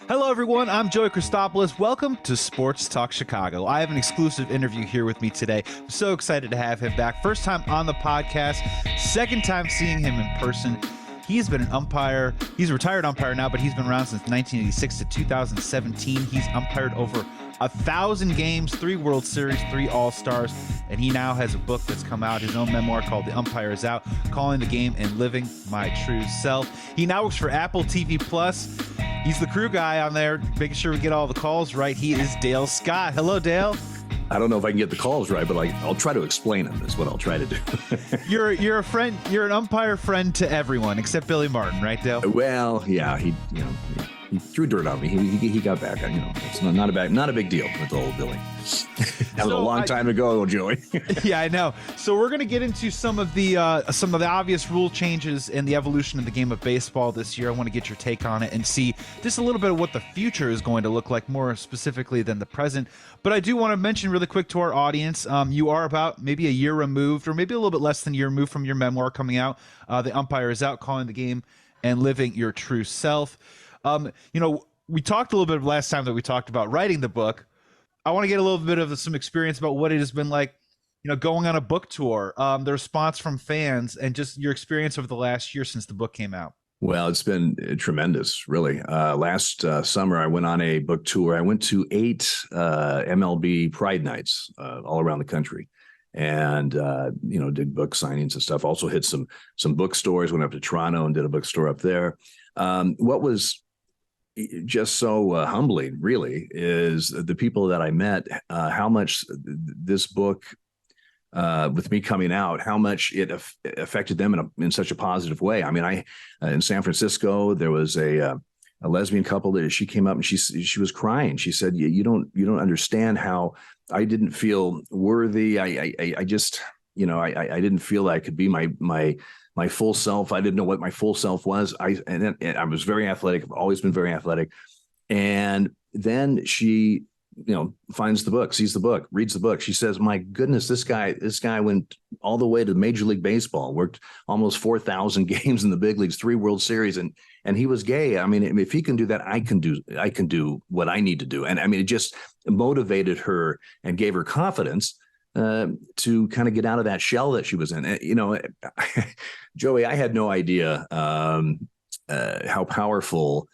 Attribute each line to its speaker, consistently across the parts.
Speaker 1: Hello, everyone. I'm Joey Christopoulos. Welcome to Sports Talk Chicago. I have an exclusive interview here with me today. I'm so excited to have him back. First time on the podcast, second time seeing him in person. He's been an umpire. He's a retired umpire now, but he's been around since 1986 to 2017. He's umpired over 1,000 games, 3 World Series, 3 All-Stars, and he now has a book that's come out, his own memoir called The Umpire is Out, Calling the Game and Living My True Self. He now works for Apple TV+. He's the crew guy on there, making sure we get all the calls right. He is Dale Scott. Hello, Dale.
Speaker 2: I don't know if I can get the calls right, but I'll try to explain them is what I'll try to do.
Speaker 1: You're a friend. You're an umpire friend to everyone except Billy Martin, right, Dale?
Speaker 2: Well, yeah, he threw dirt on me. He got back. It's not a big deal with the old Billy. That was a long time ago, Joey.
Speaker 1: Yeah, I know. So we're gonna get into some of the obvious rule changes and the evolution of the game of baseball this year. I want to get your take on it and see just a little bit of what the future is going to look like, more specifically than the present. But I do want to mention really quick to our audience, you are about maybe a year removed, or maybe a little bit less than a year removed from your memoir coming out. The Umpire is Out, Calling the Game and Living Your True Self. We talked a little bit last time that we talked about writing the book. I want to get a little bit of some experience about what it has been like, going on a book tour, the response from fans, and just your experience over the last year since the book came out.
Speaker 2: Well, it's been tremendous, really. Last summer, I went on a book tour. I went to 8 MLB Pride Nights all around the country, and did book signings and stuff. Also hit some bookstores. Went up to Toronto and did a bookstore up there. What was just so humbling, really, is the people that I met, how much this book, with me coming out, how much it affected them in such a positive way. I mean, in San Francisco, there was a lesbian couple that she came up and she was crying. She said, you don't understand how I didn't feel worthy. I just, I didn't feel I could be my full self. I didn't know what my full self was. I was very athletic. I've always been very athletic. And then she, finds the book, sees the book, reads the book. She says, my goodness, this guy went all the way to Major League Baseball, worked almost 4,000 games in the big leagues, 3 World Series. And he was gay. I mean, if he can do that, I can do what I need to do. And I mean, it just motivated her and gave her confidence to kind of get out of that shell that she was in. Joey, I had no idea how powerful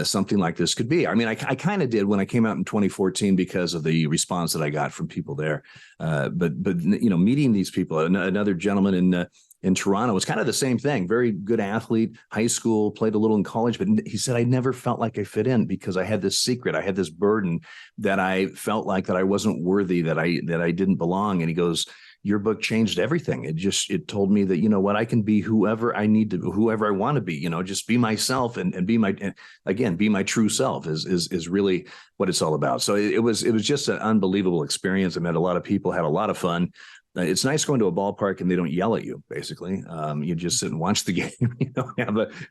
Speaker 2: something like this could be. I mean, I kind of did when I came out in 2014 because of the response that I got from people there. But meeting these people, another gentleman in Toronto was kind of the same thing. Very good athlete, high school, played a little in college, but he said, I never felt like I fit in because I had this secret. I had this burden that I felt like that I wasn't worthy, that I didn't belong. And he goes, your book changed everything. It told me that, I can be whoever I need to, whoever I want to be, just be myself and be my true self is really what it's all about. So it was just an unbelievable experience. I met a lot of people, had a lot of fun. It's nice going to a ballpark and they don't yell at you. Basically, you just sit and watch the game.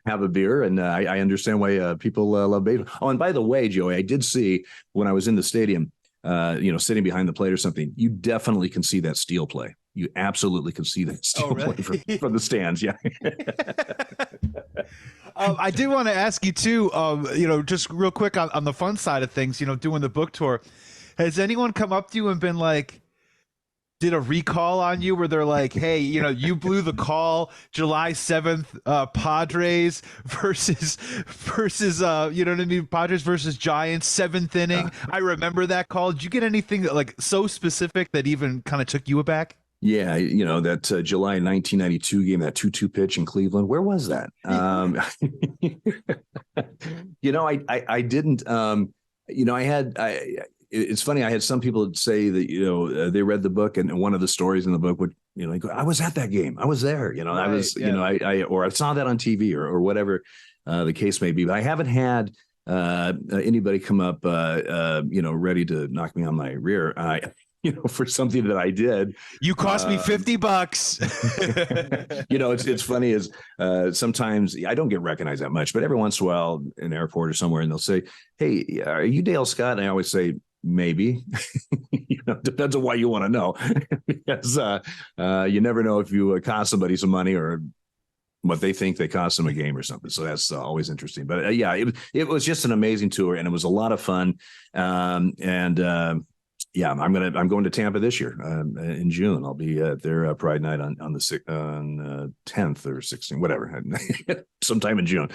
Speaker 2: Have a beer, and I understand why people love baseball. Oh, and by the way, Joey, I did see when I was in the stadium, sitting behind the plate or something. You definitely can see that steel play. You absolutely can see that steel play from the stands. Yeah.
Speaker 1: I did want to ask you too. Just real quick on the fun side of things. Doing the book tour, has anyone come up to you and been like, did a recall on you where they're like, hey, you blew the call July 7th, Padres versus Padres versus Giants, 7th inning. I remember that call. Did you get anything that like so specific that even kind of took you aback?
Speaker 2: Yeah, that July 1992 game, that 2-2 pitch in Cleveland. Where was that? I didn't. It's funny. I had some people say that they read the book, and one of the stories in the book would I was at that game. I was there. Right, I was or I saw that on TV or whatever the case may be. But I haven't had anybody come up ready to knock me on my rear. For something that I did.
Speaker 1: You cost me $50.
Speaker 2: It's funny is sometimes I don't get recognized that much, but every once in a while in an airport or somewhere, and they'll say, hey, are you Dale Scott? And I always say, maybe. Depends on why you want to know. Because you never know if you cost somebody some money or what they think they cost them a game or something. So that's always interesting. But yeah, it was just an amazing tour, and it was a lot of fun. Yeah, I'm going to Tampa this year in June. I'll be at their Pride Night on the 10th or 16th, whatever, sometime in June.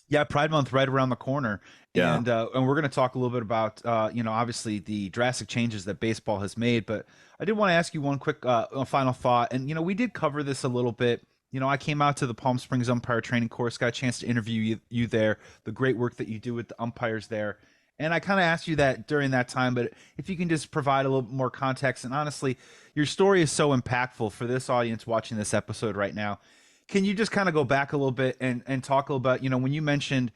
Speaker 1: Yeah, Pride Month right around the corner.
Speaker 2: Yeah.
Speaker 1: And we're going to talk a little bit about, obviously the drastic changes that baseball has made. But I did want to ask you one quick final thought. And, we did cover this a little bit. I came out to the Palm Springs umpire training course, got a chance to interview you there, the great work that you do with the umpires there. And I kind of asked you that during that time, but if you can just provide a little more context. And honestly, your story is so impactful for this audience watching this episode right now. Can you just kind of go back a little bit and talk a little about, when you mentioned,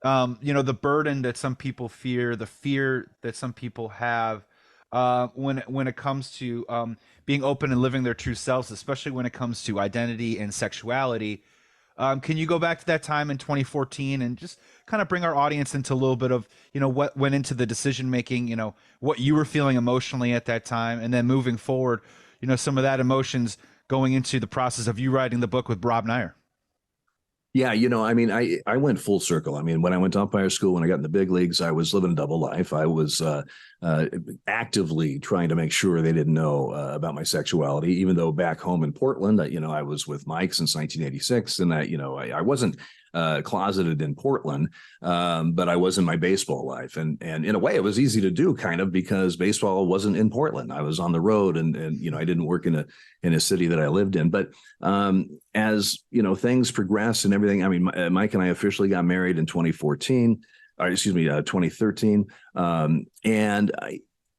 Speaker 1: the burden that some people fear, the fear that some people have when it comes to being open and living their true selves, especially when it comes to identity and sexuality. Can you go back to that time in 2014 and just kind of bring our audience into a little bit of, what went into the decision making, what you were feeling emotionally at that time, and then moving forward, some of that emotions going into the process of you writing the book with Rob Nair?
Speaker 2: Yeah, I went full circle. I mean, when I went to umpire school, when I got in the big leagues, I was living a double life. I was actively trying to make sure they didn't know about my sexuality, even though back home in Portland, I was with Mike since 1986, and I wasn't closeted in Portland, but I was in my baseball life, and in a way, it was easy to do, kind of, because baseball wasn't in Portland. I was on the road, and I didn't work in a city that I lived in. But as things progressed and everything, I mean, Mike and I officially got married in 2014. 2013. And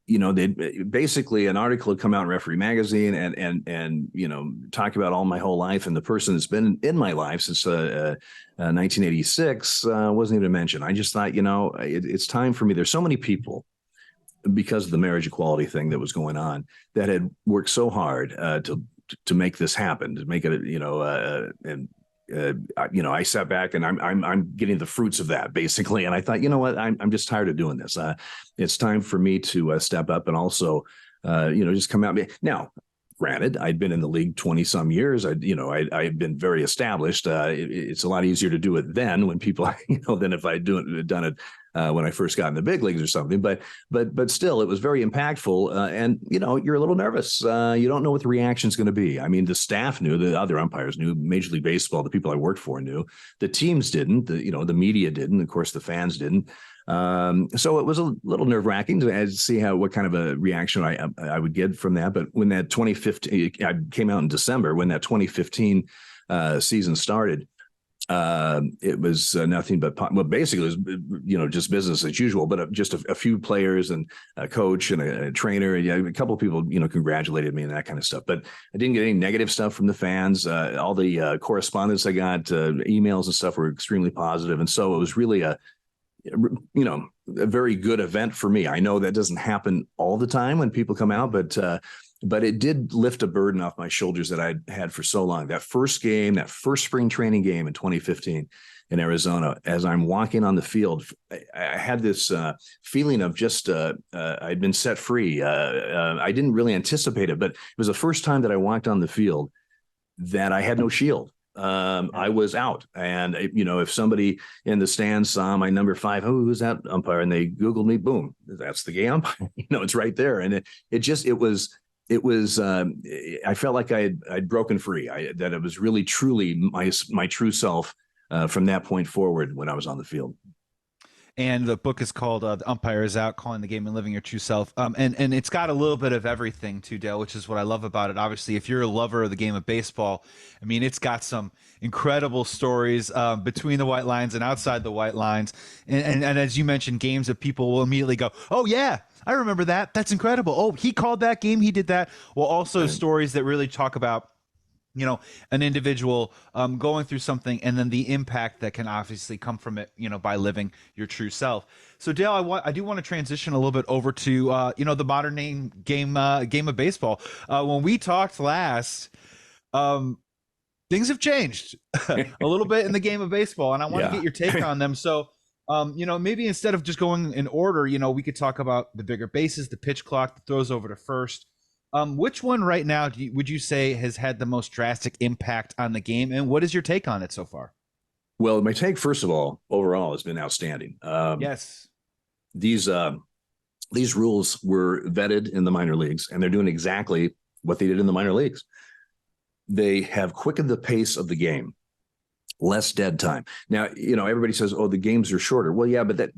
Speaker 2: they basically, an article had come out in Referee Magazine and talk about all my whole life. And the person that's been in my life since 1986 wasn't even mentioned. I just thought, it's time for me. There's so many people, because of the marriage equality thing that was going on, that had worked so hard to make this happen, to make it, I sat back and I'm getting the fruits of that, basically. And I thought, what, I'm just tired of doing this. It's time for me to step up and also, just come out. Now, granted, I'd been in the league 20 some years. I'd been very established. It's a lot easier to do it then when people, than if I'd done it when I first got in the big leagues or something. But still, it was very impactful. And you're a little nervous. You don't know what the reaction is going to be. I mean, the staff knew, the other umpires knew, Major League Baseball, the people I worked for knew, the teams didn't, the media didn't, of course, the fans didn't. So it was a little nerve wracking to see what kind of a reaction I would get from that. But when that 2015, I came out in December, when that 2015 season started, it was nothing but, basically it was, just business as usual, but just a few players and a coach and a trainer. And a couple of people, congratulated me and that kind of stuff, but I didn't get any negative stuff from the fans. All the correspondence I got, emails and stuff, were extremely positive. And so it was really a very good event for me. I know that doesn't happen all the time when people come out, but it did lift a burden off my shoulders that I'd had for so long. That first spring training game in 2015 in Arizona, as I'm walking on the field, I had this feeling of just I'd been set free. I didn't really anticipate it, but it was the first time that I walked on the field that I had no shield. I was out. And, if somebody in the stands saw my number 5, who's that umpire? And they Googled me, boom, that's the gay umpire. It's right there. And it was, I felt like I'd broken free, that it was really, truly my true self from that point forward when I was on the field.
Speaker 1: And the book is called The Umpire is Out, Calling the Game and Living Your True Self. And it's got a little bit of everything too, Dale, which is what I love about it. Obviously, if you're a lover of the game of baseball, I mean, it's got some incredible stories between the white lines and outside the white lines. And as you mentioned, games that people will immediately go, oh, yeah, I remember that. That's incredible. Oh, he called that game. He did that. Well, also stories that really talk about an individual going through something, and then the impact that can obviously come from it, by living your true self. So, Dale, I do want to transition a little bit over to, the modern game of baseball. When we talked last, things have changed a little bit in the game of baseball, and I want to get your take on them. So, maybe instead of just going in order, we could talk about the bigger bases, the pitch clock, the throws over to first. Which one right now would you say has had the most drastic impact on the game, and what is your take on it so far?
Speaker 2: Well, my take, first of all, overall, has been outstanding.
Speaker 1: Yes.
Speaker 2: These rules were vetted in the minor leagues, and they're doing exactly what they did in the minor leagues. They have quickened the pace of the game, less dead time. Now, everybody says, "Oh, the games are shorter." Well, yeah, but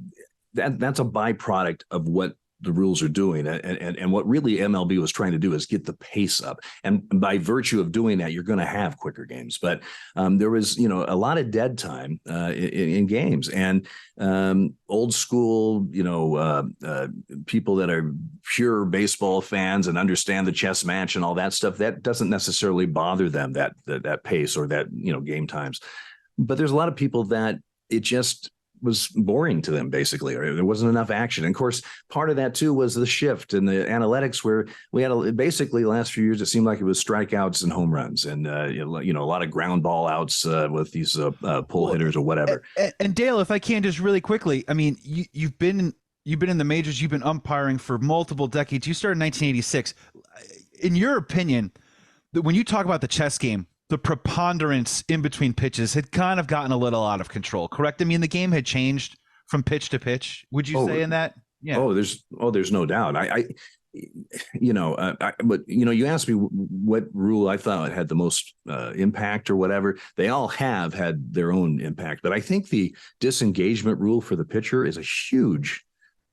Speaker 2: that's a byproduct of what the rules are doing, and what really MLB was trying to do is get the pace up. And by virtue of doing that, you're going to have quicker games. But there was, a lot of dead time in games, and old school, people that are pure baseball fans and understand the chess match and all that stuff, that doesn't necessarily bother them, that pace or that game times. But there's a lot of people that it just was boring to them, basically, or there wasn't enough action. And of course, part of that too was the shift in the analytics, where we had basically the last few years, it seemed like it was strikeouts and home runs, and a lot of ground ball outs with these pull hitters or whatever.
Speaker 1: And Dale, if I can just really quickly, I mean, you've been in the majors, you've been umpiring for multiple decades. You started in 1986. In your opinion, when you talk about the chess game, the preponderance in between pitches had kind of gotten a little out of control, correct? I mean, the game had changed from pitch to pitch. Would you say in that?
Speaker 2: Yeah. There's no doubt. But you asked me what rule I thought had the most impact or whatever. They all have had their own impact, but I think the disengagement rule for the pitcher is a huge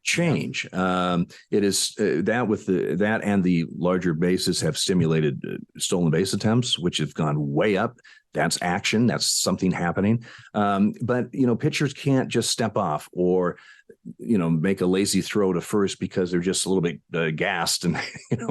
Speaker 2: change. It is that with that and the larger bases have stimulated stolen base attempts, which have gone way up. That's action. That's something happening. But pitchers can't just step off or make a lazy throw to first because they're just a little bit gassed and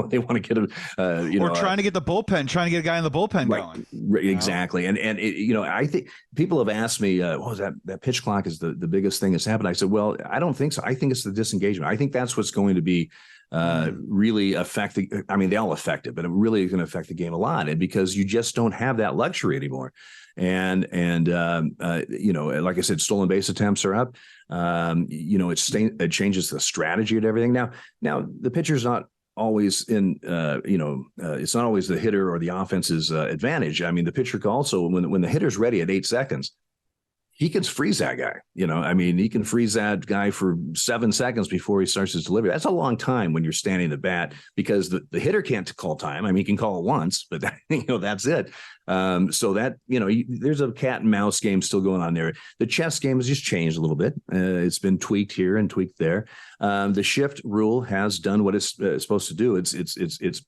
Speaker 2: they want to get
Speaker 1: or trying to get the bullpen, trying to get a guy in the bullpen going.
Speaker 2: Exactly. And I think people have asked me, that pitch clock is the biggest thing that's happened. I said, well, I don't think so. I think it's the disengagement. I think that's what's going to be really affecting. I mean, they all affect it, but it really is going to affect the game a lot, and because you just don't have that luxury anymore. And like I said, stolen base attempts are up. It changes the strategy and everything. Now the pitcher's not always in, it's not always the hitter or the offense's advantage. I mean, the pitcher can also, when the hitter's ready at 8 seconds, he can freeze that guy. He can freeze that guy for 7 seconds before he starts his delivery. That's a long time when you're standing the bat, because the hitter can't call time. I mean, he can call it once, but that's it. So that, there's a cat and mouse game still going on there. The chess game has just changed a little bit. It's been tweaked here and tweaked there. The shift rule has done what it's supposed to do. It's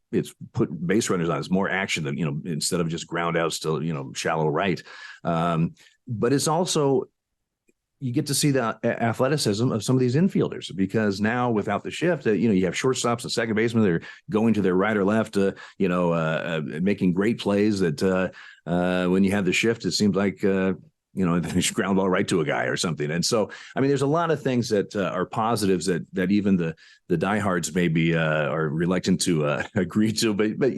Speaker 2: put base runners on. It's more action than, instead of just ground outs to, shallow right. But it's also, you get to see the athleticism of some of these infielders, because now without the shift, you have shortstops and second basemen that are going to their right or left, making great plays that when you have the shift, it seems like, they ground ball right to a guy or something. And so, I mean, there's a lot of things that are positives that even the diehards maybe are reluctant to agree to. But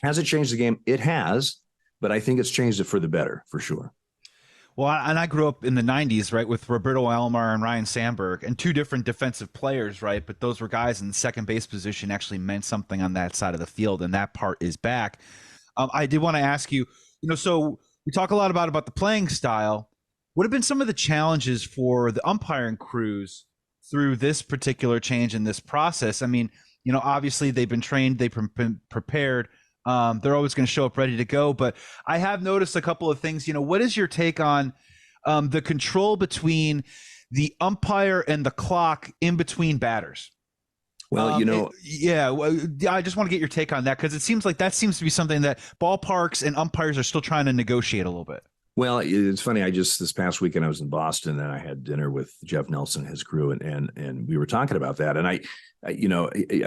Speaker 2: has it changed the game? It has. But I think it's changed it for the better, for sure.
Speaker 1: Well, and I grew up in the 90s, right, with Roberto Alomar and Ryan Sandberg, and two different defensive players, right? But those were guys in the second base position, actually meant something on that side of the field, and that part is back. I did want to ask you, so we talk a lot about the playing style. What have been some of the challenges for the umpiring crews through this particular change in this process? I mean, obviously they've been trained, they've been prepared. They're always going to show up ready to go. But I have noticed a couple of things. What is your take on the control between the umpire and the clock in between batters?
Speaker 2: Well,
Speaker 1: I just want to get your take on that, because it seems like that seems to be something that ballparks and umpires are still trying to negotiate a little bit.
Speaker 2: Well, it's funny. This past weekend I was in Boston, and I had dinner with Jeff Nelson and his crew, and we were talking about that. And I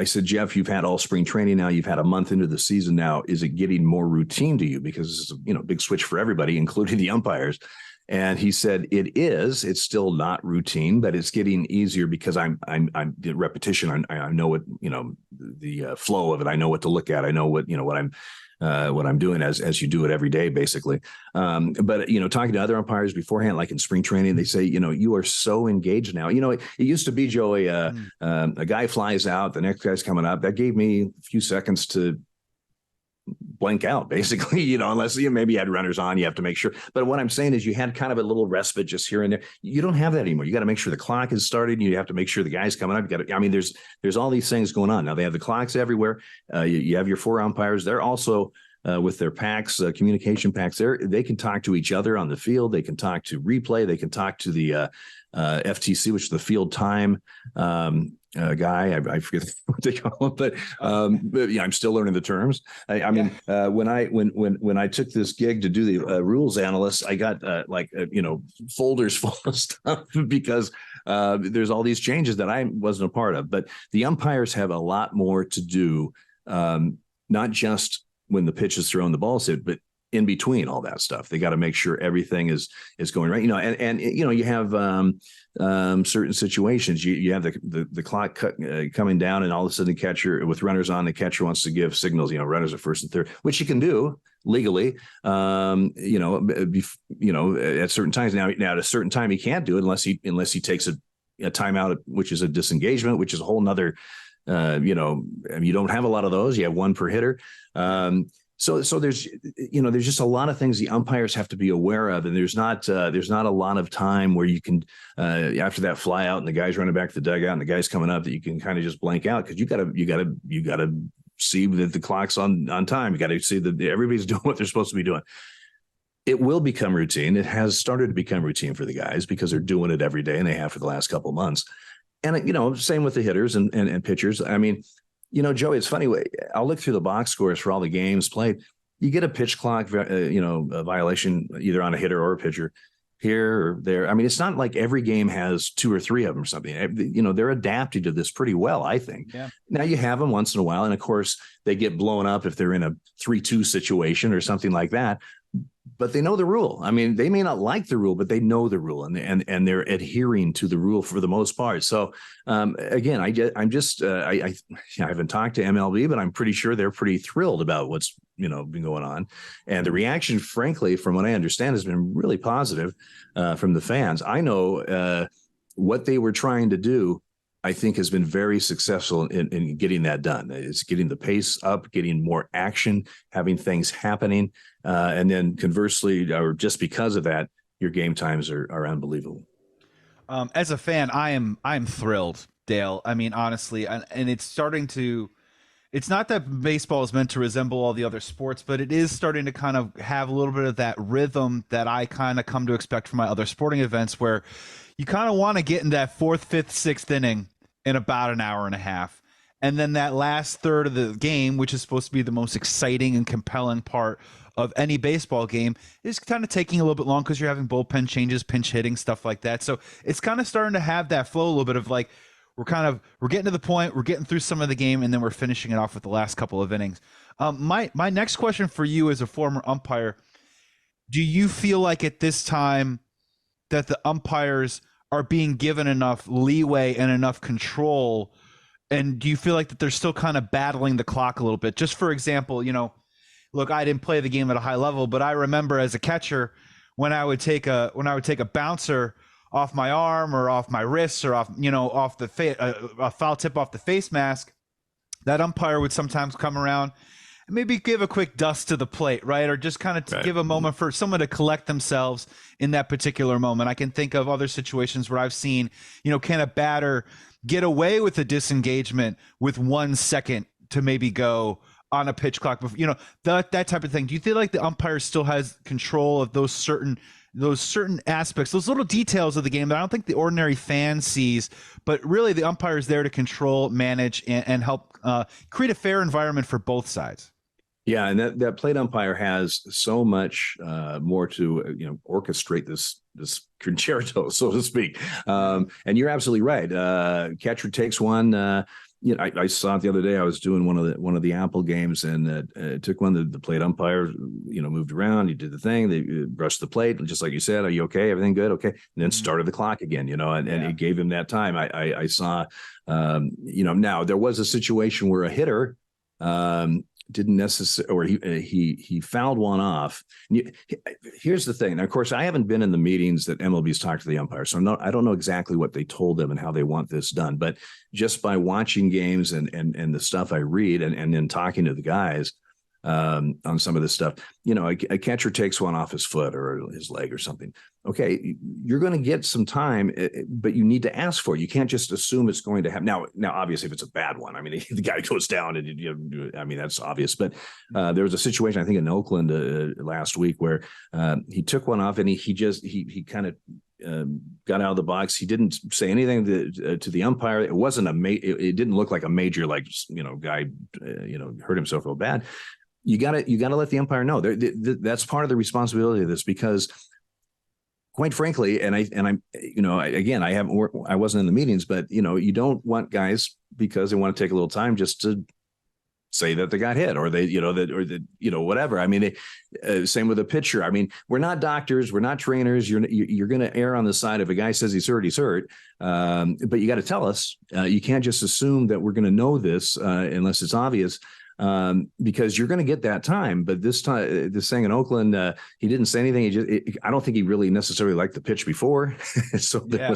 Speaker 2: said, Jeff, you've had all spring training now. You've had a month into the season now. Is it getting more routine to you? Because it's a big switch for everybody, including the umpires. And he said, it's still not routine, but it's getting easier because I'm the repetition. I know what, the flow of it. I know what to look at. I know what, what I'm doing as you do it every day, basically. But, talking to other umpires beforehand, like in spring training, they say, you are so engaged now. It used to be, Joey, a guy flies out, the next guy's coming up. That gave me a few seconds to blank out, basically, unless maybe you had runners on, you have to make sure. But what I'm saying is you had kind of a little respite just here and there. You don't have that anymore. You got to make sure the clock is started. You have to make sure the guy's coming up. There's all these things going on. Now they have the clocks everywhere. You have your 4 umpires. They're also with their packs, communication packs there. They can talk to each other on the field. They can talk to replay. They can talk to the FTC, which is the field time guy. I forget what they call it, but I'm still learning the terms. When I took this gig to do the rules analyst, I got folders full of stuff because there's all these changes that I wasn't a part of. But the umpires have a lot more to do, not just when the pitch is thrown, the ball's hit, but in between all that stuff. They got to make sure everything is going right. And you have certain situations. You have the clock coming down, and all of a sudden the catcher, with runners on, the catcher wants to give signals. Runners at first and third, which you can do legally. At certain times. Now at a certain time he can't do it unless he takes a timeout, which is a disengagement, which is a whole nother. You don't have a lot of those. You have one per hitter. So there's just a lot of things the umpires have to be aware of, and there's not a lot of time where you can after that fly out and the guy's running back to the dugout and the guy's coming up that you can kind of just blank out, because you gotta see that the clock's on time. You got to see that everybody's doing what they're supposed to be doing. It will become routine. It has started to become routine for the guys because they're doing it every day, and they have for the last couple of months. And same with the hitters and pitchers. Joey, it's funny. I'll look through the box scores for all the games played. You get a pitch clock, a violation either on a hitter or a pitcher here or there. It's not like every game has 2 or 3 of them or something. They're adapting to this pretty well, I think. Yeah. Now you have them once in a while, and of course they get blown up if they're in a 3-2 situation or something like that. But they know the rule. They may not like the rule, but they know the rule, and they're adhering to the rule for the most part. So again, I haven't talked to MLB, but I'm pretty sure they're pretty thrilled about what's been going on, and the reaction, frankly, from what I understand, has been really positive from the fans. I know what they were trying to do, I think, has been very successful in getting that done. It's getting the pace up, getting more action, having things happening. And then conversely, or just because of that, your game times are unbelievable.
Speaker 1: As a fan, I'm thrilled, Dale. Honestly, and it's starting to, it's not that baseball is meant to resemble all the other sports, but it is starting to kind of have a little bit of that rhythm that I kind of come to expect from my other sporting events, where you kind of want to get in that 4th, 5th, 6th inning in about an hour and a half. And then that last third of the game, which is supposed to be the most exciting and compelling part of any baseball game, is kind of taking a little bit long because you're having bullpen changes, pinch hitting, stuff like that. So it's kind of starting to have that flow a little bit of like, we're getting to the point, we're getting through some of the game, and then we're finishing it off with the last couple of innings. My next question for you as a former umpire, do you feel like at this time that the umpires are being given enough leeway and enough control? And do you feel like that they're still kind of battling the clock a little bit? Just for example, look, I didn't play the game at a high level, but I remember as a catcher, when I would take a bouncer off my arm or off my wrist or off a foul tip off the face mask, that umpire would sometimes come around and maybe give a quick dust to the plate, right? Or just kind of give a moment for someone to collect themselves in that particular moment. I can think of other situations where I've seen, can a batter get away with a disengagement with 1 second to maybe go on a pitch clock, that type of thing. Do you feel like the umpire still has control of those certain aspects, those little details of the game that I don't think the ordinary fan sees, but really the umpire is there to control, manage, and help create a fair environment for both sides?
Speaker 2: Yeah, and that plate umpire has so much more to orchestrate this concerto, so to speak. And you're absolutely right. Catcher takes one. I saw it the other day. I was doing one of the Apple games, and took one. The plate umpire, moved around. He did the thing. They brushed the plate, and just like you said, are you okay? Everything good? Okay. And then started the clock again. And it gave him that time. I saw. Now there was a situation where a hitter didn't necessarily, or he fouled one off. Here's the thing. Now, of course, I haven't been in the meetings that MLB's talked to the umpires, so I don't know exactly what they told them and how they want this done. But just by watching games and the stuff I read and then talking to the guys on some of this stuff, a catcher takes one off his foot or his leg or something. Okay, you're going to get some time, but you need to ask for it. You can't just assume it's going to happen. Now, obviously, if it's a bad one, I mean, the guy goes down, and that's obvious. But there was a situation, I think, in Oakland last week where he took one off, and he kind of got out of the box. He didn't say anything to the umpire. It wasn't it didn't look like a major guy hurt himself real bad. You got to let the umpire know. That's part of the responsibility of this, because quite frankly, I wasn't in the meetings, but you don't want guys, because they want to take a little time, just to say that they got hit, or whatever. I mean, same with a pitcher. I mean, we're not doctors, we're not trainers. You're going to err on the side, if a guy says he's hurt. But you got to tell us. You can't just assume that we're going to know this unless it's obvious. Because you're going to get that time. But this thing in Oakland, he didn't say anything. I don't think he really necessarily liked the pitch before. So there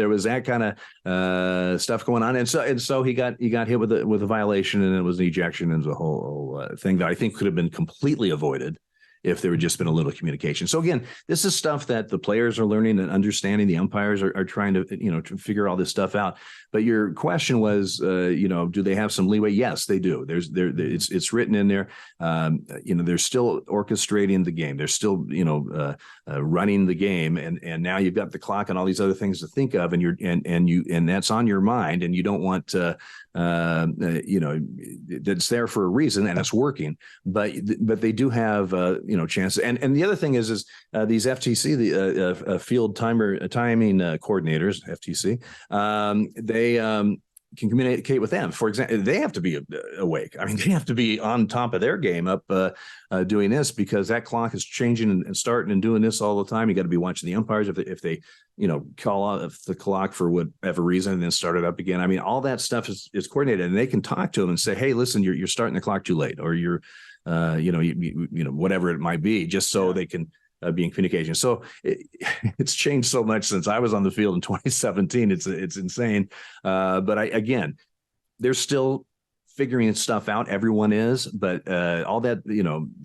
Speaker 2: was that kind of stuff going on. And so he got hit with a violation, and it was an ejection, and it was a whole thing that I think could have been completely avoided if there had just been a little communication. So again, this is stuff that the players are learning and understanding. The umpires are trying to, to figure all this stuff out. But your question was, do they have some leeway? Yes, they do. It's written in there. They're still orchestrating the game. They're still, running the game. And now you've got the clock and all these other things to think of, and that's on your mind, and you don't want that's there for a reason, and it's working. But they do have chances. And the other thing is these FTC, the field timing coordinators, FTC, they can communicate with them. For example, they have to be awake. I mean, they have to be on top of their game up doing this, because that clock is changing and starting and doing this all the time. You got to be watching the umpires if they call out the clock for whatever reason and then start it up again. I mean, all that stuff is coordinated, and they can talk to them and say, hey, listen, you're starting the clock too late, or you're whatever it might be, just so they can be in communication. So it's changed so much since I was on the field in 2017. It's insane. But again, they're still figuring stuff out. Everyone is, but all that,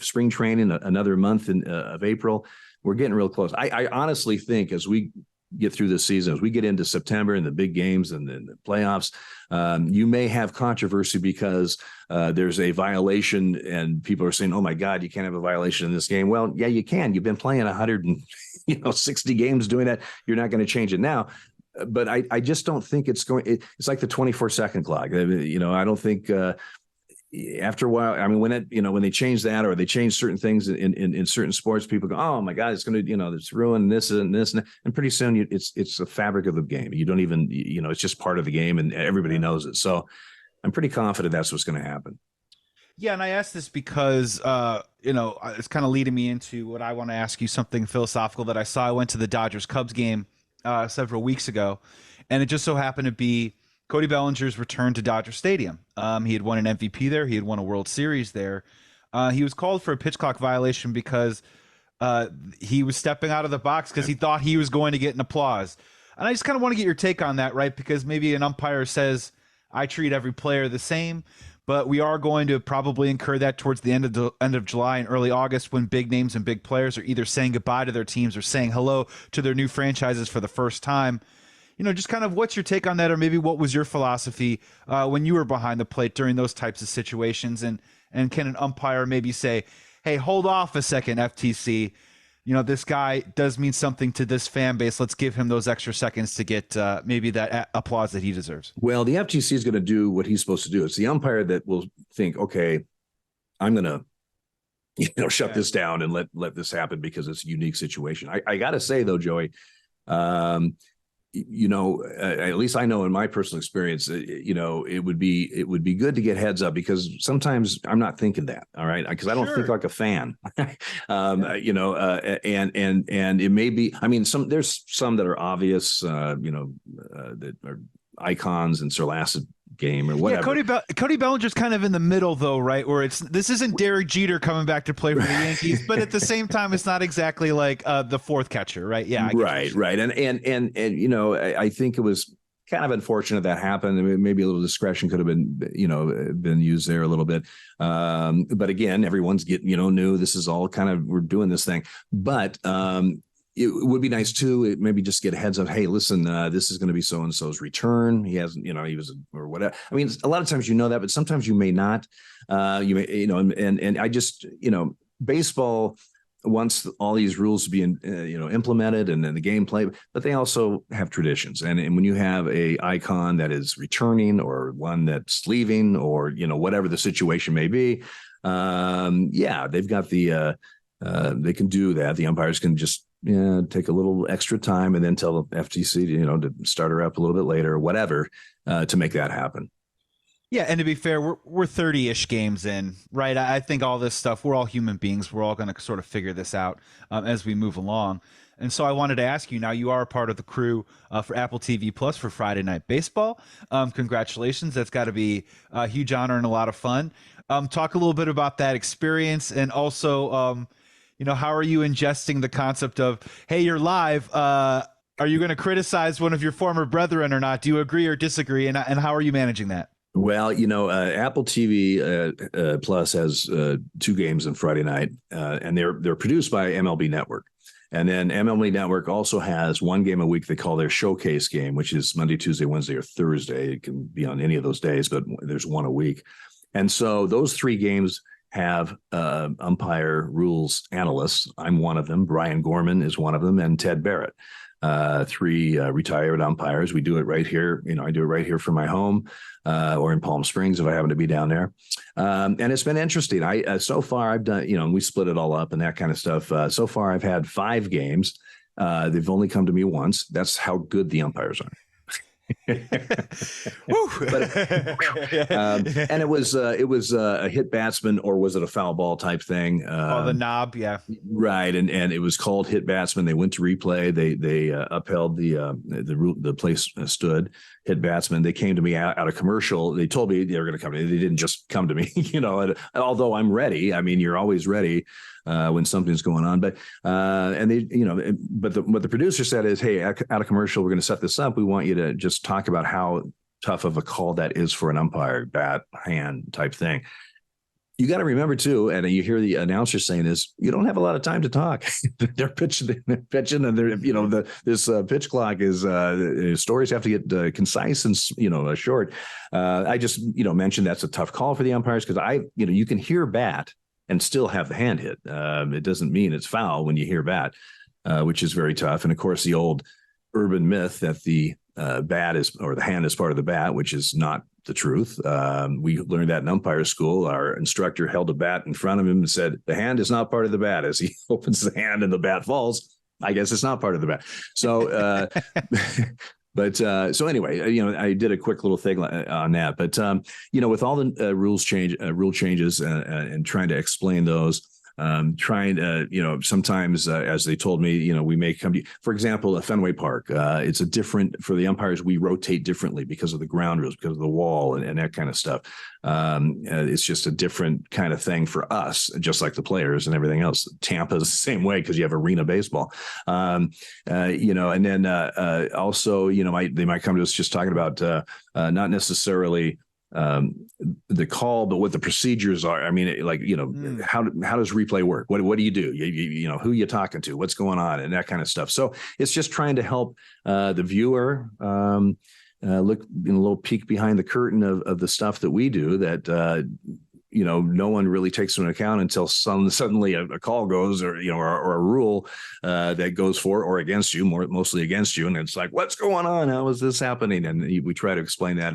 Speaker 2: spring training, another month of April, we're getting real close. I honestly think as we get through this season, as we get into September and the big games and then the playoffs, you may have controversy because there's a violation and people are saying, oh my God, you can't have a violation in this game. Well, yeah, you can. You've been playing 160 games doing that. You're not going to change it now. But I just don't think it's it's like the 24-second clock. I don't think after a while, I mean, when they change that, or they change certain things in certain sports, people go, oh my God, it's going to, it's ruined this and this. And pretty soon it's the fabric of the game. You don't even, it's just part of the game, and everybody knows it. So I'm pretty confident that's what's going to happen.
Speaker 1: Yeah. And I asked this because, it's kind of leading me into what I want to ask you, something philosophical that I saw. I went to the Dodgers Cubs game several weeks ago, and it just so happened to be Cody Bellinger's return to Dodger Stadium. He had won an MVP there. He had won a World Series there. He was called for a pitch clock violation because he was stepping out of the box because he thought he was going to get an applause. And I just kind of want to get your take on that, right? Because maybe an umpire says, I treat every player the same, but we are going to probably incur that towards the end of July and early August, when big names and big players are either saying goodbye to their teams or saying hello to their new franchises for the first time. Just kind of what's your take on that, or maybe what was your philosophy when you were behind the plate during those types of situations? And can an umpire maybe say, hey, hold off a second, FTC, this guy does mean something to this fan base. Let's give him those extra seconds to get maybe that applause that he deserves.
Speaker 2: Well, the FTC is going to do what he's supposed to do. It's the umpire that will think, okay, I'm going to shut this down and let this happen because it's a unique situation. I got to say though, Joey, at least I know in my personal experience, it would be good to get heads up, because sometimes I'm not thinking that. All right. Because I don't think like a fan, and it may be, I mean, there's some that are obvious, that are icons in Sir Lasted game or whatever.
Speaker 1: Yeah, Cody Bellinger's kind of in the middle though, right? Where this isn't Derek Jeter coming back to play for the Yankees, but at the same time, it's not exactly like the fourth catcher, right? Yeah,
Speaker 2: right. And I think it was kind of unfortunate that happened. I mean, maybe a little discretion could have been used there a little bit. But again, everyone's getting new. This is all kind of, we're doing this thing, but it would be nice too, maybe just get a heads up. Hey, listen, this is going to be so-and-so's return. He hasn't, he was, or whatever. I mean, a lot of times that, but sometimes you may not. You may, and I just, baseball wants all these rules to be implemented and then the gameplay, but they also have traditions. And when you have a icon that is returning or one that's leaving or whatever the situation may be, they've got the they can do that. The umpires can just take a little extra time and then tell the FTC to start her up a little bit later or whatever to make that happen.
Speaker 1: Yeah, and to be fair, we're 30-ish games in, right? I think all this stuff, we're all human beings. We're all going to sort of figure this out as we move along. And so I wanted to ask you, now you are a part of the crew for Apple TV Plus for Friday Night Baseball. Congratulations. That's got to be a huge honor and a lot of fun. Talk a little bit about that experience, and also, how are you ingesting the concept of, hey, you're live. Are you going to criticize one of your former brethren or not? Do you agree or disagree? And how are you managing that?
Speaker 2: Well, Apple TV Plus has 2 games on Friday night, and they're produced by MLB Network. And then MLB Network also has 1 game a week they call their showcase game, which is Monday, Tuesday, Wednesday, or Thursday. It can be on any of those days, but there's 1 a week. And so those 3 games have umpire rules analysts. I'm one of them. Brian Gorman is one of them, and Ted Barrett. 3 retired umpires. We do it right here. I do it right here from my home or in Palm Springs if I happen to be down there. And it's been interesting. So far I've done, we split it all up and that kind of stuff. So far I've had 5 games. They've only come to me once. That's how good the umpires are. And it was a hit batsman, or was it a foul ball type thing?
Speaker 1: The knob, yeah, right.
Speaker 2: And it was called hit batsman. They went to replay. They upheld the place stood hit batsman. They came to me out of commercial. They told me they were going to come to me. They didn't just come to me, although I'm ready. I mean, you're always ready when something's going on. But and they, but what the producer said is, hey, out of commercial, we're going to set this up. We want you to just talk about how tough of a call that is for an umpire, bat, hand type thing. You got to remember too, and you hear the announcer saying this, you don't have a lot of time to talk. They're pitching, and they're, this pitch clock is, stories have to get concise and, short. I just, mentioned that's a tough call for the umpires, because you can hear bat and still have the hand hit. It doesn't mean it's foul when you hear bat, which is very tough. And of course, the old urban myth that the bat is, or the hand is part of the bat, which is not the truth. We learned that in umpire school. Our instructor held a bat in front of him and said, the hand is not part of the bat. As he opens the hand and the bat falls, I guess it's not part of the bat. So, so anyway, I did a quick little thing on that, but, with all the rule changes and trying to explain those, sometimes, as they told me, we may come to, for example, a Fenway Park. It's a different, for the umpires, we rotate differently because of the ground rules, because of the wall and that kind of stuff. It's just a different kind of thing for us, just like the players and everything else. Tampa is the same way because you have arena baseball. And then also, they might come to us just talking about not necessarily the call, but what the procedures are. I mean, how does replay work? What do you do? Who you talking to? What's going on? And that kind of stuff. So it's just trying to help the viewer look in a little peek behind the curtain of the stuff that we do that no one really takes into account until suddenly a call goes, or a rule that goes for or against you, mostly against you, and it's like, what's going on? How is this happening? And we try to explain that,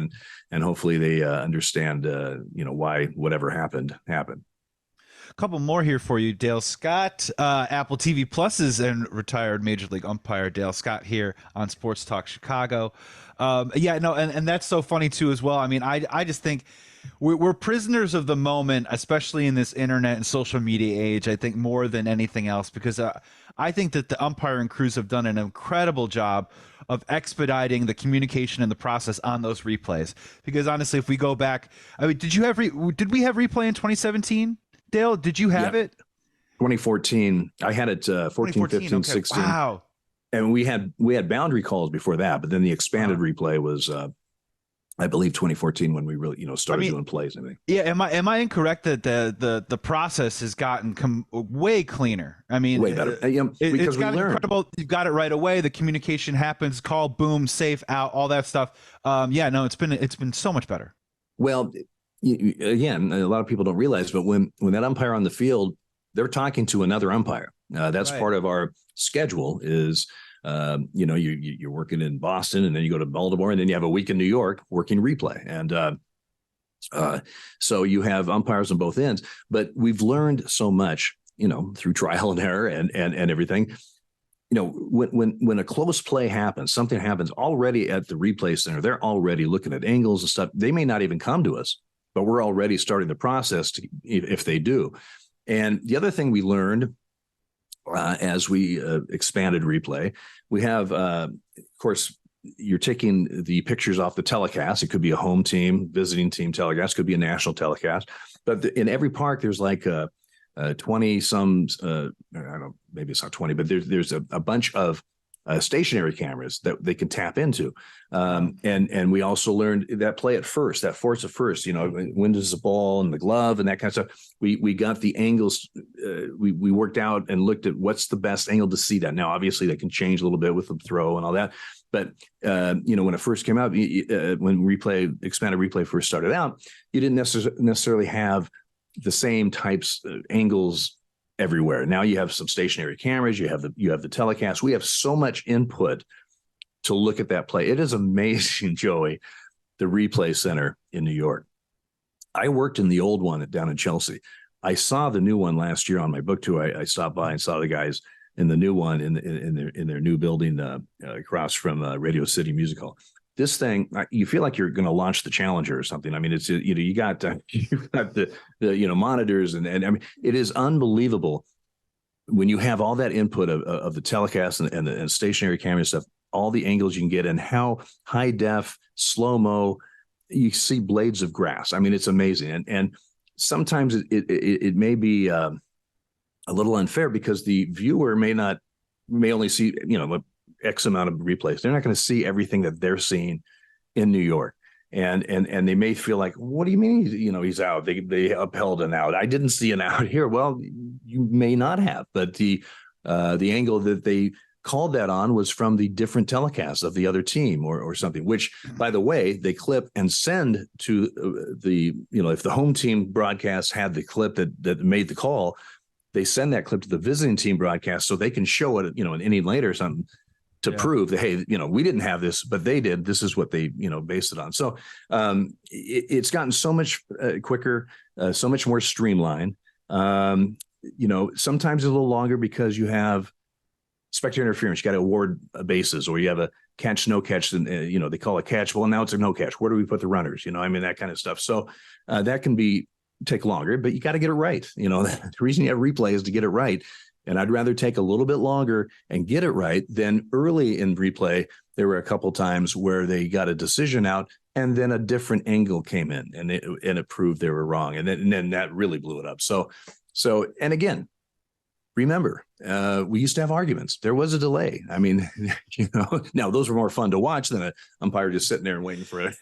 Speaker 2: and hopefully they understand why whatever happened.
Speaker 1: A couple more here for you. Dale Scott, Apple TV Plus's and retired Major League umpire Dale Scott here on Sports Talk Chicago. Yeah, no, and that's so funny too as well. I mean, I just think we're prisoners of the moment, especially in this internet and social media age. I think more than anything else, because I think that the umpiring crews have done an incredible job of expediting the communication and the process on those replays. Because honestly, if we go back, I mean, did we have replay in 2017? Dale, did you have it?
Speaker 2: 2014. I had it 14, 15,
Speaker 1: okay.
Speaker 2: 16.
Speaker 1: Wow.
Speaker 2: And we had boundary calls before that, but then the expanded replay was I believe 2014 when we really, started doing plays and everything.
Speaker 1: Yeah, am I incorrect that the process has gotten way cleaner? I mean,
Speaker 2: way better. Because we learned.
Speaker 1: Incredible. You've got it right away. The communication happens. Call, boom, safe, out, all that stuff. Yeah, no, it's been so much better.
Speaker 2: Well, again, a lot of people don't realize, but when that umpire on the field, they're talking to another umpire. That's right. Part of our schedule is. You're working in Boston and then you go to Baltimore and then you have a week in New York working replay. And so you have umpires on both ends, but we've learned so much, through trial and error and everything. When a close play happens, something happens already at the replay center, they're already looking at angles and stuff. They may not even come to us, but we're already starting the process if they do. And the other thing we learned as we expanded replay, we have, of course, you're taking the pictures off the telecast. It could be a home team, visiting team telecast, could be a national telecast. But in every park, there's like 20 some, I don't know, maybe it's not 20, but there's a bunch of stationary cameras that they can tap into. And we also learned that play at first, that force at first, when does the ball and the glove and that kind of stuff. We got the angles. We worked out and looked at what's the best angle to see that. Now, obviously they can change a little bit with the throw and all that. But, when it first came out, when expanded replay first started out, you didn't necessarily have the same types of angles everywhere. Now you have some stationary cameras, you have the telecast. We have so much input to look at that play. It is amazing, Joey, the replay center in New York. I worked in the old one down in Chelsea. I saw the new one last year on my book tour. I stopped by and saw the guys in the new one in their new building across from Radio City Music Hall. This thing, you feel like you're going to launch the Challenger or something. I mean, it's you got the monitors and I mean, it is unbelievable when you have all that input of the telecast and the stationary camera stuff, all the angles you can get and how high def, slow mo, you see blades of grass. I mean, it's amazing, and sometimes it may be a little unfair because the viewer may only see X amount of replays. They're not going to see everything that they're seeing in New York. And they may feel like, what do you mean? He's out. They upheld an out. I didn't see an out here. Well, you may not have, but the angle that they called that on was from the different telecast of the other team or something, which, by the way, they clip and send to if the home team broadcast had the clip that made the call, they send that clip to the visiting team broadcast so they can show it, an inning later or something, to prove that, hey, we didn't have this, but they did. This is what they, based it on. So it's gotten so much quicker, so much more streamlined. Sometimes it's a little longer because you have spectator interference. You got to award bases, or you have a catch, no catch, and they call it catch. Well, now it's a no catch. Where do we put the runners? That kind of stuff. So that can take longer, but you got to get it right. The reason you have replay is to get it right. And I'd rather take a little bit longer and get it right than early in replay. There were a couple times where they got a decision out and then a different angle came in and it proved they were wrong. And then that really blew it up. So, and again, remember, we used to have arguments. There was a delay. I mean, now those were more fun to watch than an umpire just sitting there and waiting for it.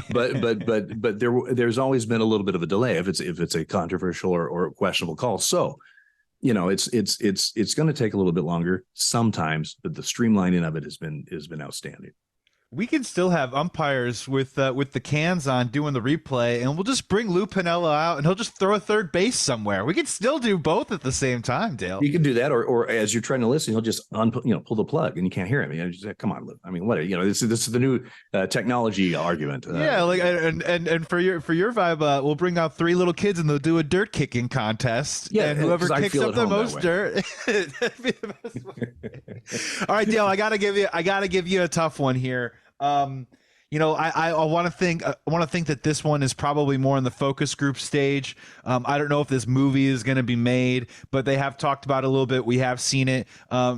Speaker 2: But there's always been a little bit of a delay if it's a controversial or questionable call. So, it's going to take a little bit longer sometimes, but the streamlining of it has been outstanding.
Speaker 1: We can still have umpires with the cans on doing the replay, and we'll just bring Lou Piniella out, and he'll just throw a third base somewhere. We can still do both at the same time, Dale.
Speaker 2: You can do that, or as you're trying to listen, he'll just pull the plug, and you can't hear him. You know, just, come on, Lou. I mean, what? This is the new technology argument.
Speaker 1: Yeah, like and for your vibe, we'll bring out 3 little kids, and they'll do a dirt kicking contest.
Speaker 2: Yeah,
Speaker 1: and whoever kicks up the most dirt. That'd be the best way. All right, Dale, I gotta give you a tough one here. I want to think that this one is probably more in the focus group stage. I don't know if this movie is going to be made, but they have talked about it a little bit. We have seen it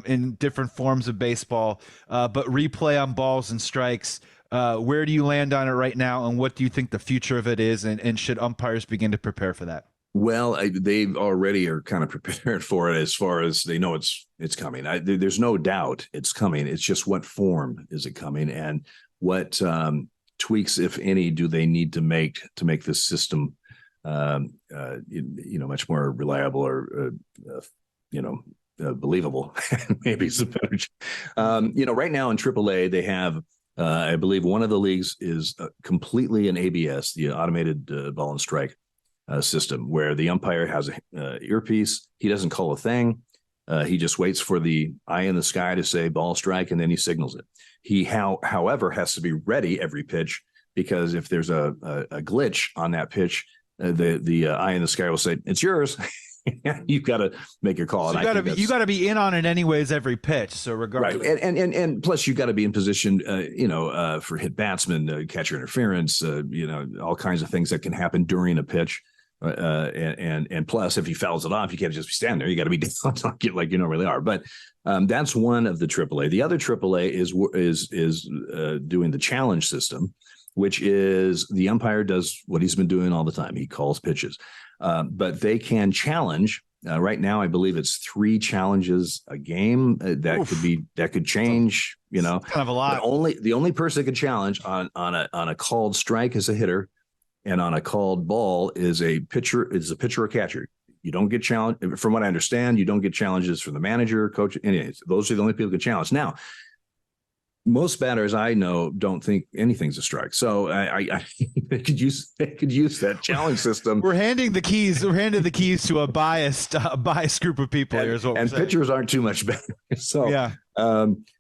Speaker 1: in different forms of baseball. But replay on balls and strikes. Where do you land on it right now, and what do you think the future of it is? And should umpires begin to prepare for that?
Speaker 2: Well, they already are kind of prepared for it, as far as they know it's coming. There's no doubt it's coming. It's just what form is it coming, and what tweaks, if any, do they need to make this system, much more reliable or believable? Maybe it's a better. Right now in AAA they have. I believe one of the leagues is completely an ABS, the automated ball and strike system, where the umpire has a earpiece. He doesn't call a thing. He just waits for the eye in the sky to say ball strike, and then he signals it. He, however, has to be ready every pitch, because if there's a glitch on that pitch, the eye in the sky will say, "It's yours." You've got to make your call.
Speaker 1: So you got to be in on it anyways every pitch. So regardless,
Speaker 2: right, and plus you got to be in position, for hit batsmen, catcher interference, all kinds of things that can happen during a pitch. And plus, if he fouls it off, you can't just be standing there. You got to be down like you normally are. But that's one of the AAA. The other AAA is doing the challenge system, which is the umpire does what he's been doing all the time. He calls pitches, but they can challenge. Right now, I believe it's 3 challenges a game. That could change.
Speaker 1: Kind of a lot.
Speaker 2: The only person that can challenge on a called strike is a hitter. And on a called ball is a pitcher or catcher. You don't get challenged. From what I understand, you don't get challenges from the manager, coach. Anyways, those are the only people who can challenge. Now, most batters I know don't think anything's a strike. So I could use that challenge system.
Speaker 1: We're handing the keys to a biased group of people here. Is what
Speaker 2: and pitchers aren't too much better. So
Speaker 1: yeah.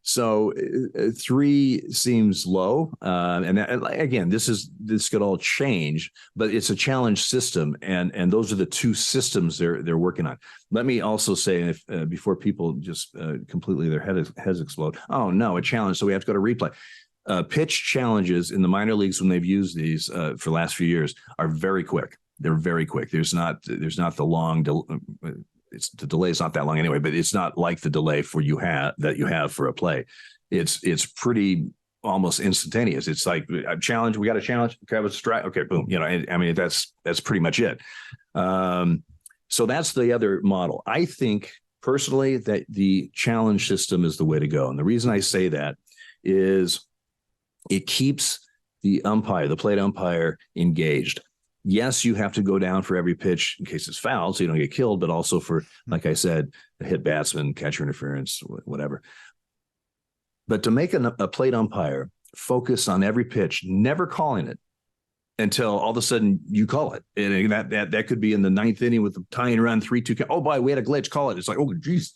Speaker 2: 3 seems low, and again, this could all change, but it's a challenge system, and those are the 2 systems they're working on. Let me also say, before people just completely their heads explode, oh no, a challenge, so we have to go to replay. Pitch challenges in the minor leagues, when they've used these for the last few years, are very quick. They're very quick. There's not the long. The delay is not that long anyway, but it's not like the delay that you have for a play. It's pretty almost instantaneous. It's like a challenge. We got a challenge. Okay, what's a strike? Okay, boom. I mean, that's pretty much it. So that's the other model. I think personally that the challenge system is the way to go. And the reason I say that is it keeps the plate umpire engaged. Yes, you have to go down for every pitch in case it's fouled, so you don't get killed, but also for, like I said, a hit batsman, catcher interference, whatever. But to make a plate umpire focus on every pitch, never calling it until all of a sudden you call it. And that could be in the 9th inning with the tying run, 3-2. Oh, boy, we had a glitch, call it. It's like, oh, geez.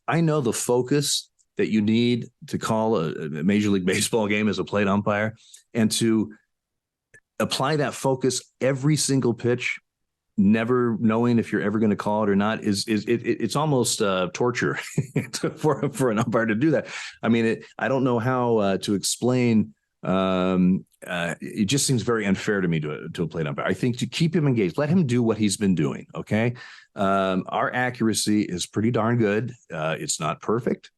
Speaker 2: I know the focus that you need to call a Major League Baseball game as a plate umpire, and to apply that focus every single pitch, never knowing if you're ever going to call it or not, it's almost torture for an umpire to do that. I mean, I don't know how to explain. It just seems very unfair to me to a plate umpire. I think to keep him engaged, let him do what he's been doing. Okay, our accuracy is pretty darn good. It's not perfect.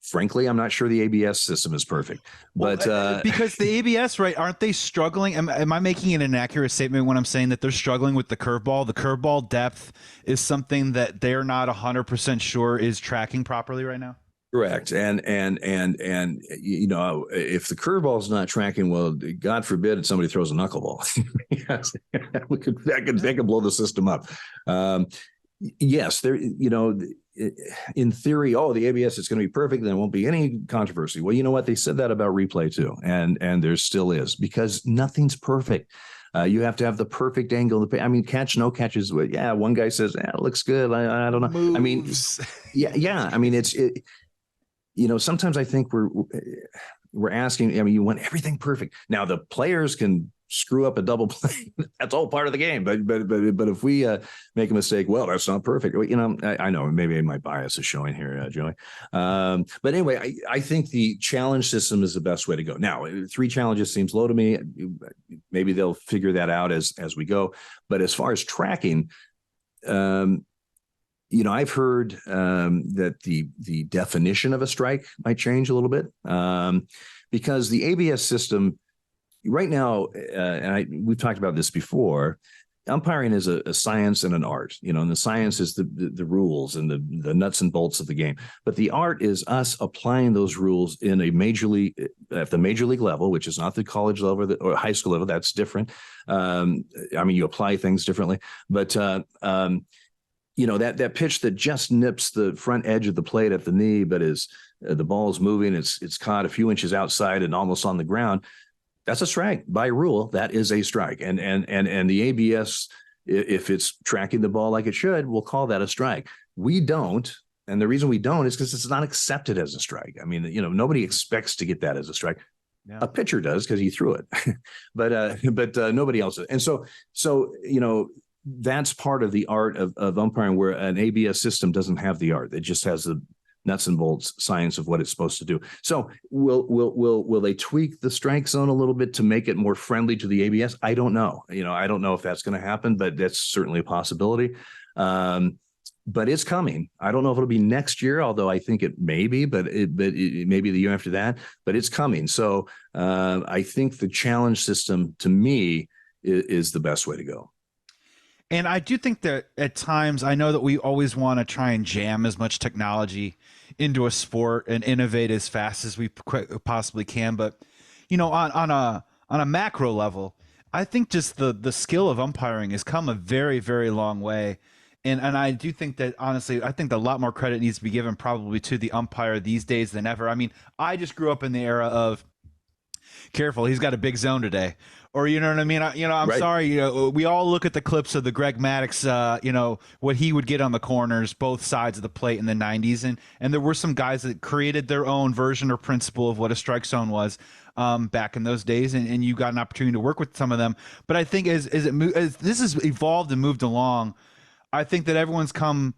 Speaker 2: Frankly, I'm not sure the ABS system is perfect, but
Speaker 1: because the ABS, right? Aren't they struggling? Am I making an inaccurate statement when I'm saying that they're struggling with the curveball? The curveball depth is something that they're not 100% sure is tracking properly right now.
Speaker 2: Correct, and if the curveball is not tracking well, God forbid somebody throws a knuckleball. That could blow the system up. Yes, there. in theory, the ABS is going to be perfect, and there won't be any controversy. Well, you know what? They said that about replay too, and there still is, because nothing's perfect. You have to have the perfect angle. I mean, catch, no catches. Yeah, one guy says, it looks good. I don't know.
Speaker 1: Moves.
Speaker 2: I mean, yeah. I mean, sometimes I think we're asking. I mean, you want everything perfect. Now the players can screw up a double play. That's all part of the game. But if we make a mistake, well, that's not perfect. I know maybe my bias is showing here, Joey. But anyway, I think the challenge system is the best way to go. Now, 3 challenges seems low to me. Maybe they'll figure that out as we go. But as far as tracking, I've heard that the definition of a strike might change a little bit, because the ABS system right now, we've talked about this before, umpiring is a science and an art, and the science is the rules and the nuts and bolts of the game. But the art is us applying those rules in a at the major league level, which is not the college level or high school level. That's different. You apply things differently, but that pitch that just nips the front edge of the plate at the knee, but the ball is moving, it's caught a few inches outside and almost on the ground. That's a strike by rule. That is a strike. And the ABS, if it's tracking the ball like it should, we'll call that a strike. We don't. And the reason we don't is because it's not accepted as a strike. I mean, nobody expects to get that as a strike. Yeah. A pitcher does because he threw it, but nobody else does. And so that's part of the art of umpiring, where an ABS system doesn't have the art. It just has the nuts and bolts science of what it's supposed to do. So will they tweak the strike zone a little bit to make it more friendly to the ABS? I don't know. I don't know if that's going to happen, but that's certainly a possibility. But it's coming. I don't know if it'll be next year, although I think it may be, but it may be the year after that, but it's coming. So I think the challenge system, to me, is the best way to go.
Speaker 1: And I do think that at times, I know that we always want to try and jam as much technology into a sport and innovate as fast as we possibly can. But, on a macro level, I think just the skill of umpiring has come a very, very long way. And I do think that, honestly, I think a lot more credit needs to be given probably to the umpire these days than ever. I mean, I just grew up in the era of, careful, he's got a big zone today. Or, you know what I mean? I'm right. Sorry. We all look at the clips of the Greg Maddux, what he would get on the corners, both sides of the plate in the 90s. And there were some guys that created their own version or principle of what a strike zone was back in those days. And you got an opportunity to work with some of them. But I think as this has evolved and moved along, I think that everyone's come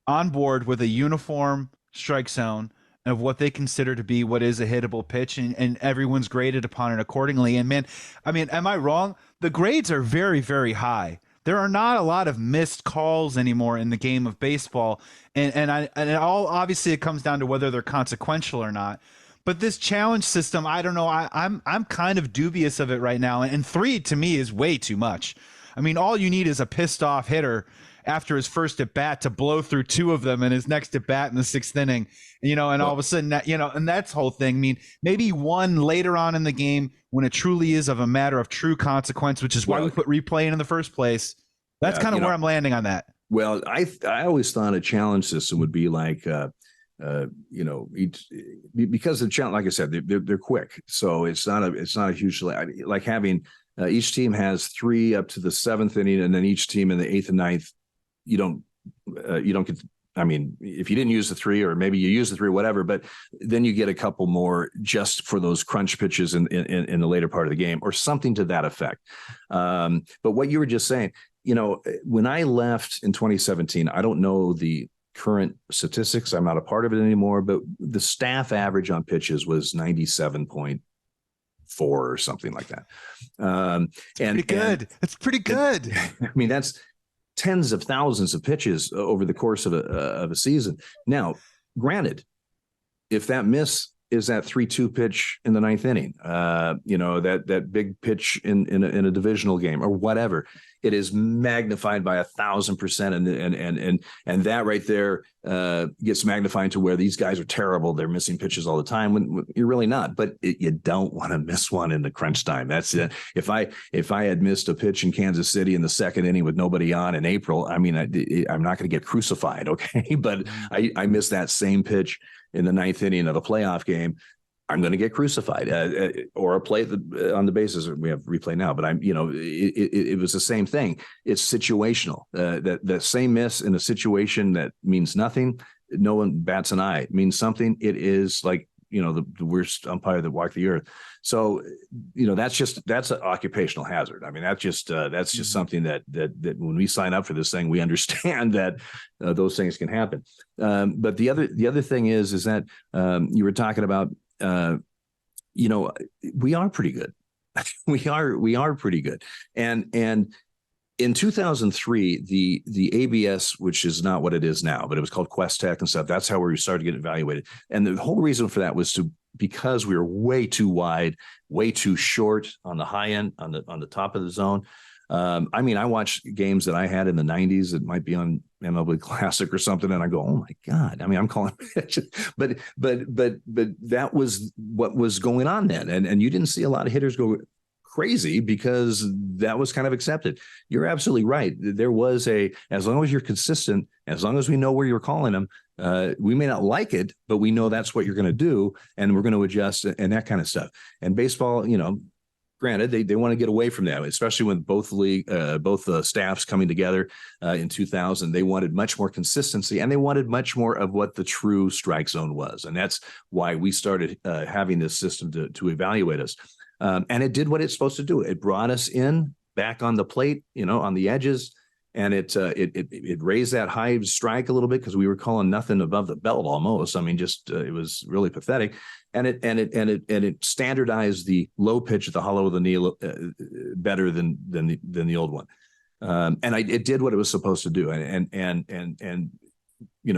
Speaker 1: on board with a uniform strike zone of what they consider to be what is a hittable pitch, and everyone's graded upon it accordingly. And man, I mean, am I wrong? The grades are very, very high. There are not a lot of missed calls anymore in the game of baseball. And obviously it comes down to whether they're consequential or not. But this challenge system, I don't know. I'm kind of dubious of it right now. And 3 to me is way too much. I mean, all you need is a pissed off hitter after his first at bat to blow through 2 of them in his next at bat in the 6th inning, and all of a sudden that, and that's the whole thing. I mean, maybe 1 later on in the game when it truly is of a matter of true consequence, which is why we put replay in the first place. That's kind of where I'm landing on that.
Speaker 2: Well, I always thought a challenge system would be like, because the challenge, like I said, they're quick. So it's not a huge, like having each team has 3 up to the 7th inning, and then each team in the 8th and 9th, you don't get, I mean, if you didn't use the 3, or maybe you use the 3, whatever, but then you get a couple more just for those crunch pitches in the later part of the game, or something to that effect. But what you were just saying, when I left in 2017, I don't know the current statistics. I'm not a part of it anymore, but the staff average on pitches was 97.4 or something like that.
Speaker 1: Pretty good. That's pretty good.
Speaker 2: I mean, that's tens of thousands of pitches over the course of a season. Now, granted, if that miss is that 3-2 pitch in the ninth inning, that big pitch in a divisional game or whatever. It is magnified by 1,000%, and that right there gets magnified to where these guys are terrible. They're missing pitches all the time when you're really not. But you don't want to miss one in the crunch time. That's it. If I had missed a pitch in Kansas City in the second inning with nobody on in April, I mean, I'm not going to get crucified, okay? But I missed that same pitch in the ninth inning of a playoff game, I'm going to get crucified, or a play on the bases. We have replay now, but it was the same thing. It's situational. The same miss in a situation that means nothing, no one bats an eye. It means something. It is like, the worst umpire that walked the earth. So, that's an occupational hazard. I mean, that's just something that when we sign up for this thing, we understand that those things can happen. But the other thing is that you were talking about, we are pretty good. we are pretty good. And in 2003, the ABS, which is not what it is now, but it was called Quest Tech and stuff. That's how we started getting evaluated. And the whole reason for that was because we were way too wide, way too short on the high end, on the top of the zone. I watched games that I had in the 90s that might be on MLB Classic or something, and I go, "Oh my God!" I mean, I'm calling pitches, but that was what was going on then, and you didn't see a lot of hitters go crazy because that was kind of accepted. You're absolutely right. There was as long as you're consistent, as long as we know where you're calling them, we may not like it, but we know that's what you're going to do, and we're going to adjust and that kind of stuff. And baseball, granted, they want to get away from that, especially when both staffs coming together in 2000. They wanted much more consistency, and they wanted much more of what the true strike zone was. And that's why we started having this system to evaluate us. And it did what it's supposed to do. It brought us in back on the plate, on the edges, and it raised that high strike a little bit because we were calling nothing above the belt almost. I mean, just it was really pathetic. And it standardized the low pitch at the hollow of the knee better than the old one. It did what it was supposed to do. And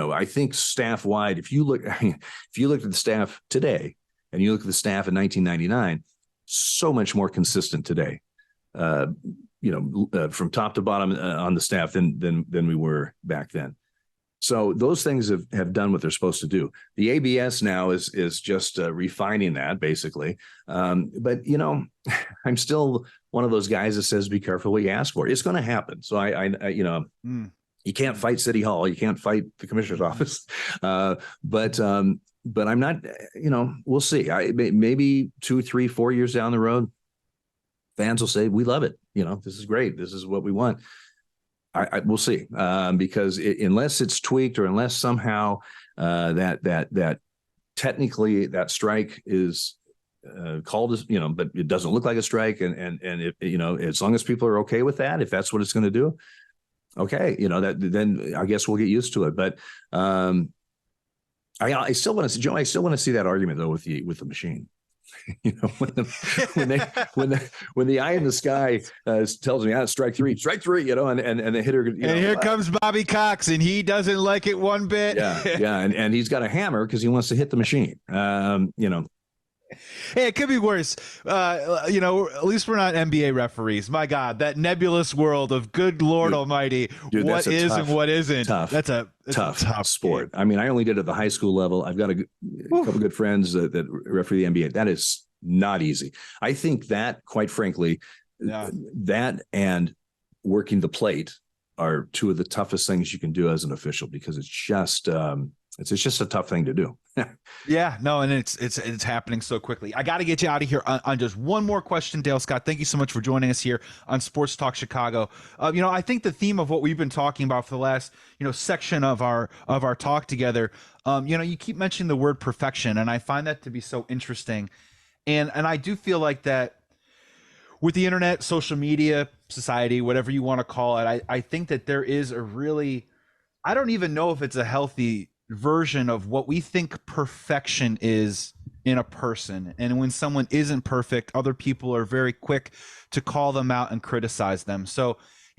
Speaker 2: I think staff wide, if you looked at the staff today and you look at the staff in 1999, so much more consistent today, from top to bottom on the staff than we were back then. So those things have done what they're supposed to do. The ABS now is just refining that basically. But I'm still one of those guys that says, be careful what you ask for. It's going to happen. So you can't fight City Hall. You can't fight the commissioner's office. But I'm not, we'll see. Maybe 2, 3, 4 years down the road, fans will say, we love it. This is great. This is what we want. We'll see, because unless it's tweaked or unless somehow that technically that strike is called as, but it doesn't look like a strike, and if, as long as people are okay with that, if that's what it's going to do, okay, then I guess we'll get used to it. But I still want to see, Joe. I still want to see that argument though with the machine. When the eye in the sky tells me, strike three, and the hitter,
Speaker 1: and here comes Bobby Cox, and he doesn't like it one bit.
Speaker 2: Yeah, and he's got a hammer because he wants to hit the machine.
Speaker 1: Hey, it could be worse. At least we're not NBA referees. My God, that nebulous world of good Lord Almighty, dude, what is and what isn't. That's a tough sport.
Speaker 2: Game. I mean, I only did it at the high school level. I've got a couple good friends that referee the NBA. That is not easy. I think that, quite frankly, that and working the plate are two of the toughest things you can do as an official, because it's just a tough thing to do.
Speaker 1: Yeah, no, and it's happening so quickly. I got to get you out of here on just one more question, Dale Scott. Thank you so much for joining us here on Sports Talk Chicago. I think the theme of what we've been talking about for the last, section of our talk together, you keep mentioning the word perfection, and I find that to be so interesting. And I do feel like that with the internet, social media, society, whatever you want to call it, I think that there is I don't even know if it's a healthy version of what we think perfection is in a person. And when someone isn't perfect, other people are very quick to call them out and criticize them. So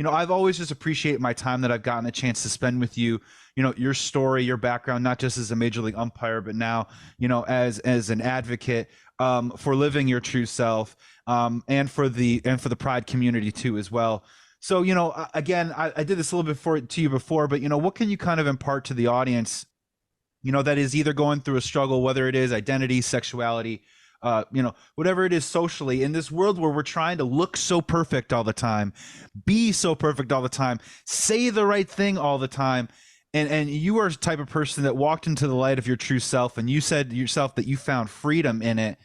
Speaker 1: I've always just appreciated my time that I've gotten a chance to spend with you. Your story, your background, not just as a major league umpire, but now, as an advocate for living your true self, and for the Pride community too as well. So, again, I did this a little bit to you before, but what can you kind of impart to the audience, that is either going through a struggle, whether it is identity, sexuality, whatever it is socially, in this world where we're trying to look so perfect all the time, be so perfect all the time, say the right thing all the time. And you are the type of person that walked into the light of your true self, and you said yourself that you found freedom in it.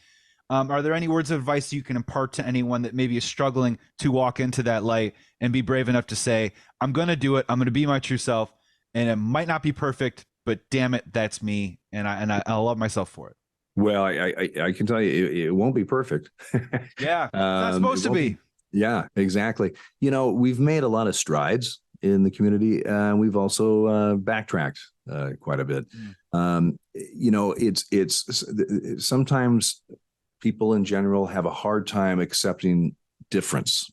Speaker 1: Are there any words of advice you can impart to anyone that maybe is struggling to walk into that light and be brave enough to say, I'm going to do it. I'm going to be my true self, and it might not be perfect, but damn it, that's me. And I love myself for it.
Speaker 2: Well, I can tell you it won't be perfect.
Speaker 1: Yeah, it's not supposed to be.
Speaker 2: Yeah, exactly. We've made a lot of strides in the community, and we've also backtracked quite a bit. It's sometimes people in general have a hard time accepting difference.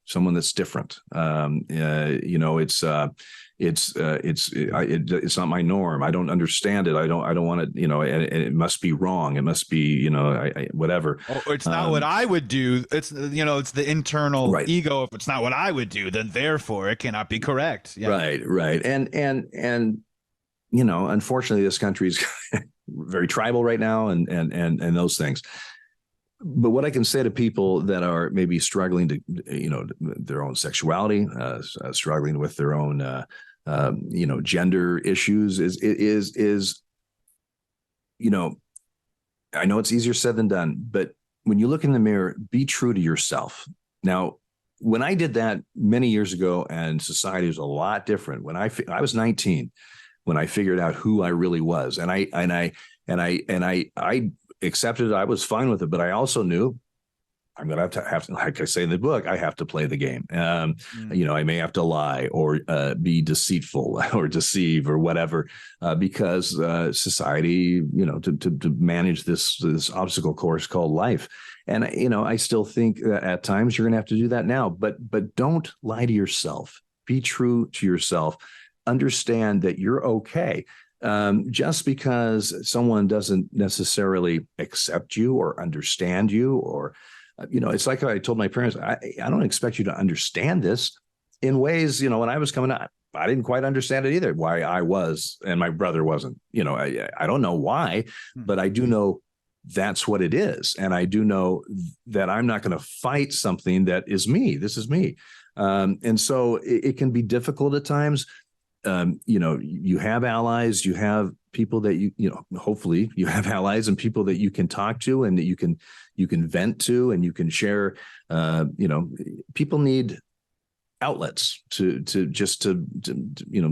Speaker 2: Someone that's different. It's not my norm. I don't understand it. I don't want it, and it must be wrong. It must be, whatever.
Speaker 1: Or it's not what I would do. It's, it's the internal ego. If it's not what I would do, then therefore it cannot be correct. Yeah.
Speaker 2: Right. And unfortunately this country is very tribal right now, and those things. But what I can say to people that are maybe struggling to, their own sexuality, struggling with their own, gender issues is, I know it's easier said than done, but when you look in the mirror, be true to yourself. Now, when I did that many years ago, and society was a lot different, when I was 19, when I figured out who I really was, and I accepted it, I was fine with it, but I also knew I'm going to have to, like I say in the book, I have to play the game. I may have to lie or be deceitful or deceive or whatever, because society, to manage this obstacle course called life. And, I still think that at times you're going to have to do that now, but don't lie to yourself. Be true to yourself. Understand that you're okay. Just because someone doesn't necessarily accept you or understand you, or, it's like I told my parents, I don't expect you to understand this. In ways, when I was coming up, I didn't quite understand it either, why I was and my brother wasn't. I don't know why, but I do know that's what it is. And I do know that I'm not going to fight something that is me. This is me. And so it can be difficult at times. You have allies, you have people that hopefully you have allies and people that you can talk to and that you can vent to, and you can share. People need outlets to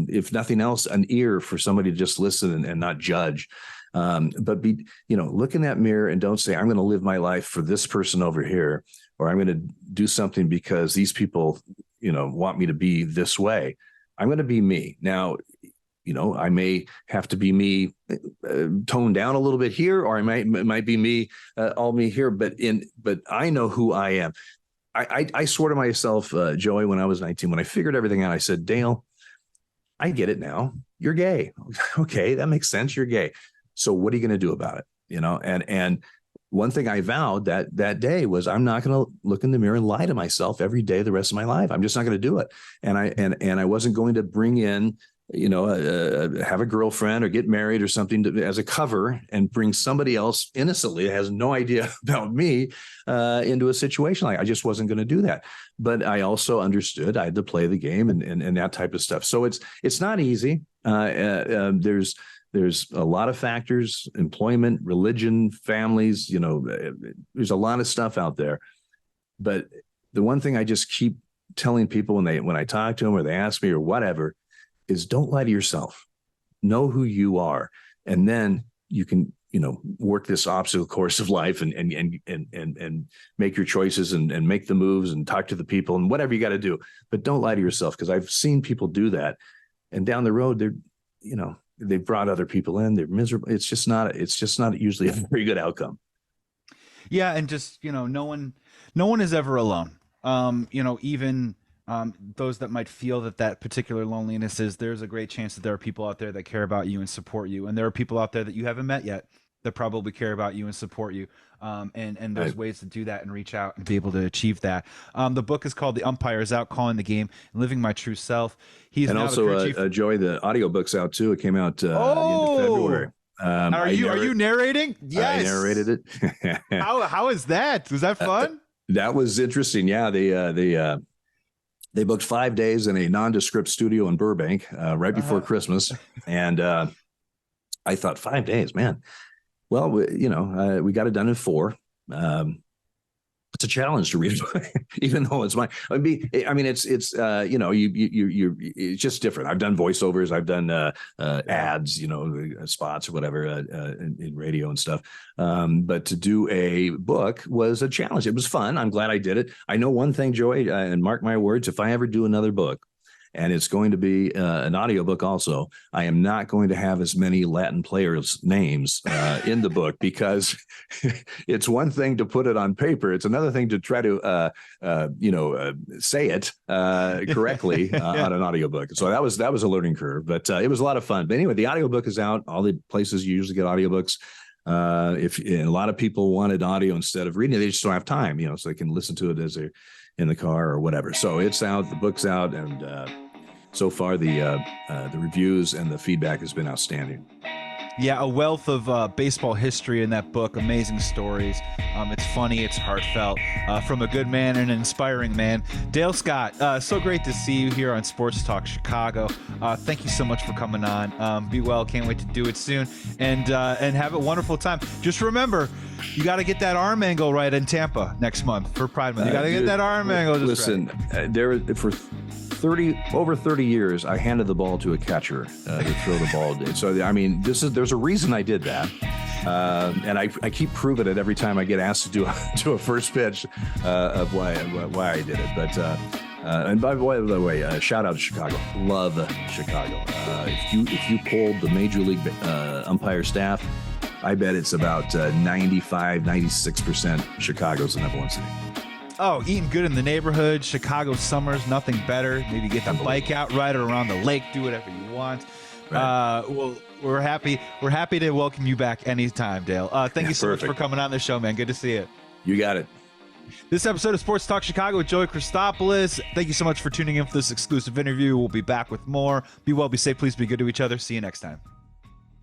Speaker 2: if nothing else, an ear for somebody to just listen and not judge. But look in that mirror and don't say, I'm going to live my life for this person over here, or I'm going to do something because these people, want me to be this way. I'm going to be me. Now, I may have to be me toned down a little bit here, or it might be me, all me here, but I know who I am. I swore to myself, Joey, when I was 19, when I figured everything out, I said, Dale, I get it now. You're gay. Okay. That makes sense. You're gay. So what are you going to do about it? And one thing I vowed that day was, I'm not going to look in the mirror and lie to myself every day the rest of my life. I'm just not going to do it. And I wasn't going to bring in, have a girlfriend or get married or something as a cover and bring somebody else innocently that has no idea about me into a situation. I just wasn't going to do that. But I also understood I had to play the game and that type of stuff. So it's not easy. There's a lot of factors: employment, religion, families, there's a lot of stuff out there. But the one thing I just keep telling people when I talk to them or they ask me or whatever is, don't lie to yourself. Know who you are. And then you can, work this obstacle course of life and make your choices and make the moves and talk to the people and whatever you got to do. But don't lie to yourself, because I've seen people do that. And down the road, they've brought other people in. They're miserable. It's just not usually a very good outcome.
Speaker 1: Yeah. And just, no one is ever alone. Even those that might feel that particular loneliness is, there's a great chance that there are people out there that care about you and support you. And there are people out there that you haven't met yet that probably care about you and support you. And there's ways to do that and reach out and be able to achieve that. The book is called The Umpire is Out, Calling the Game and Living My True Self. He's
Speaker 2: and
Speaker 1: now
Speaker 2: also, Joey, the audiobook's out too. It came out the end of February.
Speaker 1: Are you narrating? Yes.
Speaker 2: I narrated it.
Speaker 1: How is that? Was that fun?
Speaker 2: That was interesting. Yeah, they booked 5 days in a nondescript studio in Burbank right before Christmas, and I thought 5 days, man. Well, we got it done in 4. It's a challenge to read, even though it's mine. It's just different. I've done voiceovers, I've done ads, spots or whatever in radio and stuff. But to do a book was a challenge. It was fun. I'm glad I did it. I know one thing, Joey, and mark my words, if I ever do another book, and it's going to be an audiobook also, I am not going to have as many Latin players' names in the book, because it's one thing to put it on paper. It's another thing to try to, say it correctly on an audiobook. So that was a learning curve, but it was a lot of fun. But anyway, the audiobook is out. All the places you usually get audiobooks. If a lot of people wanted audio instead of reading it, they just don't have time, so they can listen to it as they're in the car or whatever. So it's out, the book's out, and so far the reviews and the feedback has been outstanding.
Speaker 1: Yeah, a wealth of baseball history in that book. Amazing stories. It's funny. It's heartfelt. From a good man and an inspiring man. Dale Scott, so great to see you here on Sports Talk Chicago. Thank you so much for coming on. Be well. Can't wait to do it soon. And have a wonderful time. Just remember, you got to get that arm angle right in Tampa next month for Pride Month. You got to get that arm angle just right.
Speaker 2: For over 30 years, I handed the ball to a catcher to throw the ball. So, there's a reason I did that. And I keep proving it every time I get asked to do a first pitch of why I did it. But and by the way, shout out to Chicago. Love Chicago. If you polled the Major League umpire staff, I bet it's about 95, 96% Chicago's the number one city.
Speaker 1: Oh, eating good in the neighborhood. Chicago summers, nothing better. Maybe get the bike out, ride it around the lake, do whatever you want. Right. Well, we're happy to welcome you back anytime, Dale. Thank you so much for coming on the show, man. Good to see you.
Speaker 2: You got it.
Speaker 1: This episode of Sports Talk Chicago with Joey Christopoulos. Thank you so much for tuning in for this exclusive interview. We'll be back with more. Be well, be safe, please be good to each other. See you next time.